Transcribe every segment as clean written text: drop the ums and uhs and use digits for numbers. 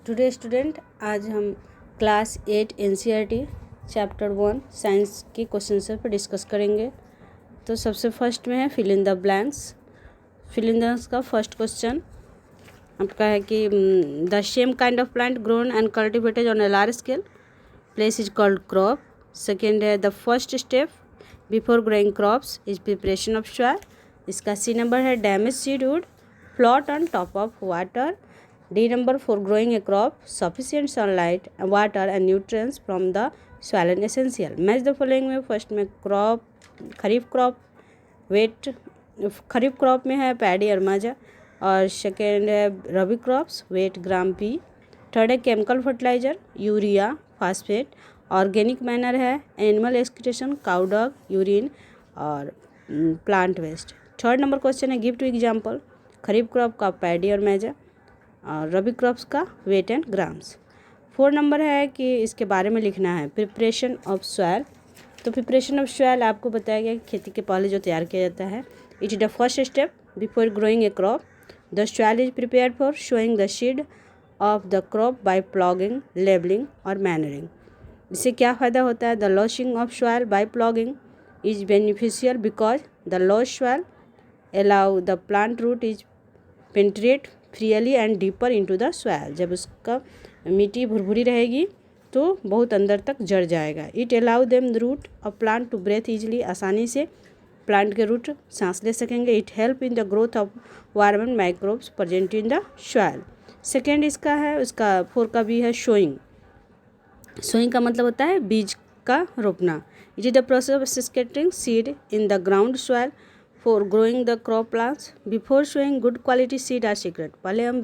Today student, आज हम class 8 NCERT chapter 1 science के क्वेश्चन पर डिस्कस करेंगे। तो सबसे फर्स्ट में है fill in the blanks. Fill in the का फर्स्ट क्वेश्चन आपका है कि the same kind of plant grown and cultivated on a large scale place is called crop. Second है the first step before growing crops is preparation of soil. इसका C number है damage seed would plot on top of water. D number for growing a crop, sufficient sunlight, water and nutrients from the soil and essential. Match the following में first में crop kharif crop wheat kharif crop में है paddy और maize, और second है rabi crops wheat gram pea. Third है chemical fertiliser urea phosphate. Organic manure है animal excretion cow dog urine और plant waste. Third number question है give two example. Kharif crop का पैडी और मैजा और रबी क्रॉप्स का वेट एंड ग्राम्स। 4 नंबर है कि इसके बारे में लिखना है प्रिपरेशन ऑफ सॉइल। तो प्रिपरेशन ऑफ सॉइल आपको बताया गया कि खेती के पहले जो तैयार किया जाता है it is the first step before growing a crop. The soil is prepared for sowing the seed of the crop by ploughing levelling और मैनरिंग। इससे क्या फ़ायदा होता है? The loosening of soil by ploughing is beneficial because the loose soil allow the plant root is penetrate freely and deeper into the soil. जब उसका मिट्टी भुरभुरी रहेगी तो बहुत अंदर तक जड़ जाएगा। It allow them root of plant to breathe easily, आसानी से प्लांट के रूट सांस ले सकेंगे। It help in the growth of worm and microbes present in the soil. Second इसका है, उसका 4 का भी है शोइंग। शोइंग का मतलब होता है बीज का रोपना। It is the process of scattering seed in the ground soil for growing the crop plants. Before sowing good quality seed are selected. पहले हम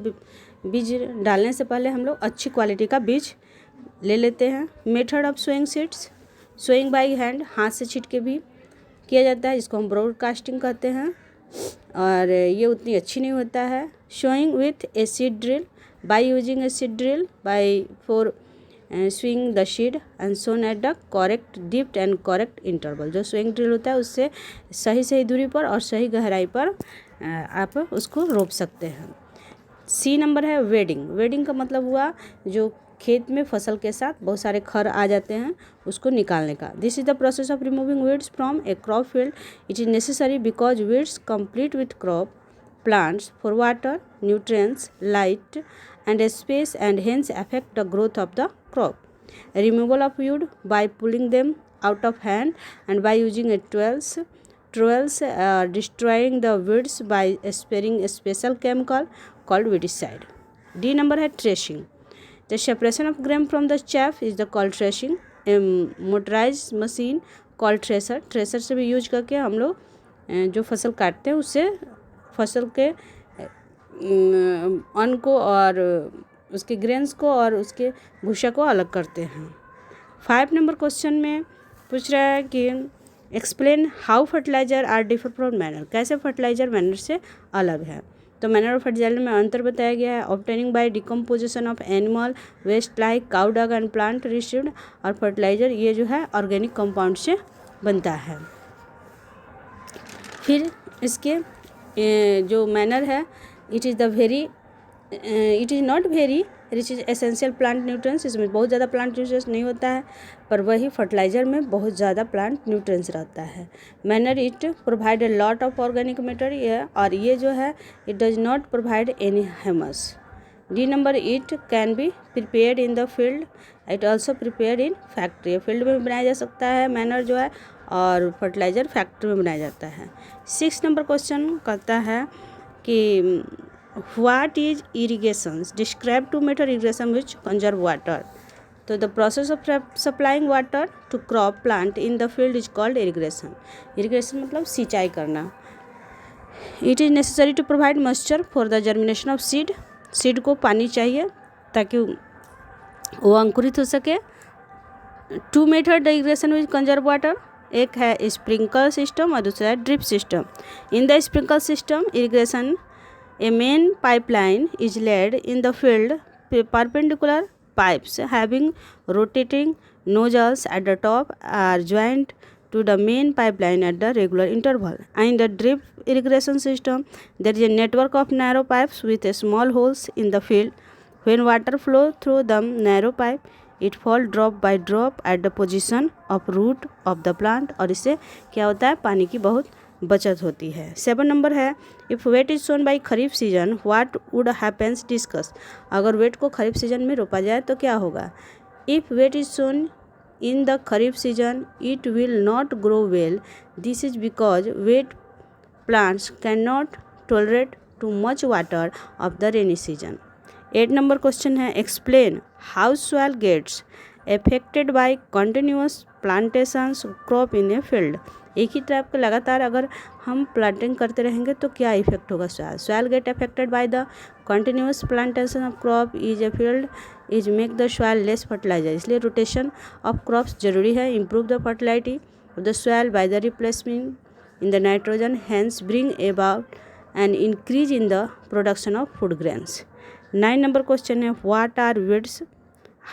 बीज डालने से पहले हम लोग अच्छी क्वालिटी का बीज ले लेते हैं। Method of sowing seeds sowing by hand, हाथ से छीट के भी किया जाता है, जिसको हम ब्रॉडकास्टिंग कहते हैं, और ये उतनी अच्छी नहीं होता है। Sowing with a seed drill by using a seed drill by for sowing the seed and sown at the correct depth and correct interval. जो स्विंग ड्रिल होता है उससे सही दूरी पर और सही गहराई पर आप उसको रोप सकते हैं। सी नंबर है वेडिंग। वेडिंग का मतलब हुआ जो खेत में फसल के साथ बहुत सारे खर आ जाते हैं उसको निकालने का। This is the process of removing weeds from A crop field. It is necessary because weeds complete with crop plants for water, nutrients, light and space and hence affect the growth of the crop. Removal of weed by pulling them out of hand and by using a tools destroying the weeds by spraying a special chemical called weedicide. D number है threshing. The separation of grain from the chaff is the called threshing. A motorized machine called thresher. thresher से भी use करके हम लोग जो फसल काटते हैं उससे फसल के अन्न को और उसके ग्रेन्स को और उसके भूसा को अलग करते हैं। 5 नंबर क्वेश्चन में पूछ रहा है कि explain how fertilizer are differ from manure. कैसे फर्टिलाइजर मैनर से अलग है? तो मैनर और फर्टिलाइजर में अंतर बताया गया है। Obtaining by decomposition of animal waste like cow dung and plant received. और फर्टिलाइजर ये जो है ऑर्गेनिक कंपाउंड से बनता है। फिर इसके जो मैनर है it is not very rich is essential plant nutrients. इसमें बहुत ज़्यादा प्लांट न्यूट्रिएंट्स नहीं होता है, पर वही फर्टिलाइजर में बहुत ज़्यादा प्लांट न्यूट्रिएंट्स रहता है। Manner it provide a lot of organic matter, और ये जो है it does not provide any humus. D number it can be prepared in the field. It also prepared in factory. Field में भी बनाया जा सकता है मैनर जो है, और फर्टिलाइज़र फैक्ट्री में बनाया जाता है। 6 नंबर क्वेश्चन कहता है कि what is irrigation, describe 2 method irrigation which conserve water. तो the process of supplying water to crop plant in the field is called irrigation. Irrigation मतलब सिंचाई करना। It is necessary to provide moisture for the germination of seed. Seed को पानी चाहिए ताकि वो अंकुरित हो सके। 2 method irrigation which conserve water, एक है स्प्रिंकल सिस्टम और दूसरा है drip system. In the sprinkle system irrigation a main pipeline is laid in the field perpendicular pipes having rotating nozzles at the top are joined to the main pipeline at the regular interval. In the drip irrigation system, there is a network of narrow pipes with small holes in the field. When water flow through the narrow pipe it fall drop by drop at the position of root of the plant, और इससे क्या होता है, पानी की बहुत बचत होती है। 7 नंबर है, if wheat is sown by kharif season what would happens discuss. अगर वेट को खरीफ सीजन में रोपा जाए तो क्या होगा। If wheat is sown in the kharif season it will not grow well, this is because wheat plants can not tolerate too much water of the rainy season. 8 number question है, explain how soil gets affected by continuous plantations crop in a field. एक ही type का लगातार अगर हम planting करते रहेंगे तो क्या इफेक्ट होगा। Soil get affected by the continuous plantation of crop is a field is make the soil less fertiliser, इसलिए रोटेशन ऑफ क्रॉप्स जरूरी है। Improve the fertility of the soil by the replacement in the nitrogen, hence bring about an increase in the production of food grains. 9 number question है, what are weeds,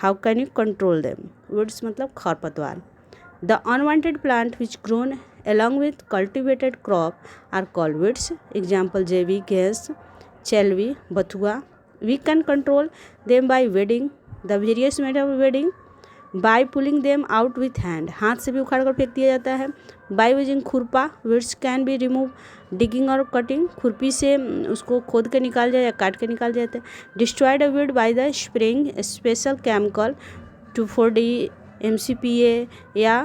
how can you control them. Weeds मतलब खरपतवार। The unwanted plant which grown along with cultivated crop are called weeds. Example JV, gas, chelvi, bathua. We can control them by weeding. The various method of weeding by pulling them out with hand. हाथ से भी उखाड़ कर फेंक दिया जाता है। By using खुरपा, weeds can be removed digging और cutting. खुरपी से उसको खोद के निकाल जाए या काट के निकाल जाते हैं। Destroy the weed by the spraying special chemical 2,4-D MCPA या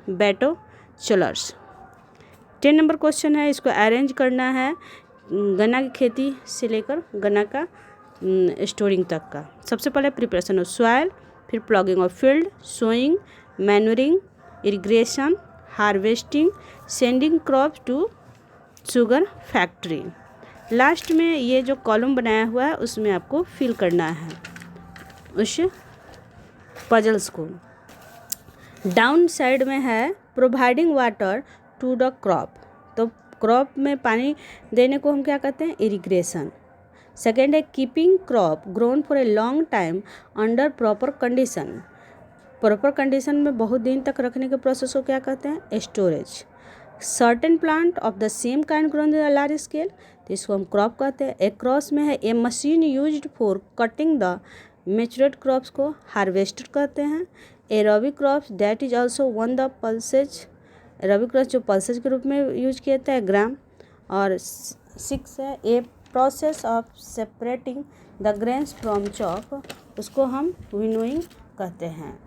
बेटोचलर्स। 10 नंबर क्वेश्चन है, इसको अरेंज करना है गन्ना की खेती से लेकर गन्ना का स्टोरिंग तक का। सबसे पहले प्रिपरेशन ऑफ सॉइल, फिर ploughing of field, sowing, manuring, irrigation, harvesting, sending crop to sugar factory. Last में ये जो कॉलम बनाया हुआ है उसमें आपको फिल करना है उस पजल्स को। डाउन साइड में है providing water to the crop, तो क्रॉप में पानी देने को हम क्या कहते हैं, इरिगेशन। सेकेंड है keeping crop grown for a long time under proper condition, proper condition में बहुत दिन तक रखने के प्रोसेस को क्या कहते हैं, storage. Certain plant of the same kind grown in large scale, तो इसको हम क्रॉप कहते हैं। ए क्रॉस में है a machine used for cutting the matured crops को हार्वेस्टर कहते हैं। Aerobic crops that is also one the pulses, aerobic crops जो पल्सेज के रूप में यूज किया जाता है ग्राम। और 6 है a process of separating the grains from chop, उसको हम विनोइंग कहते हैं।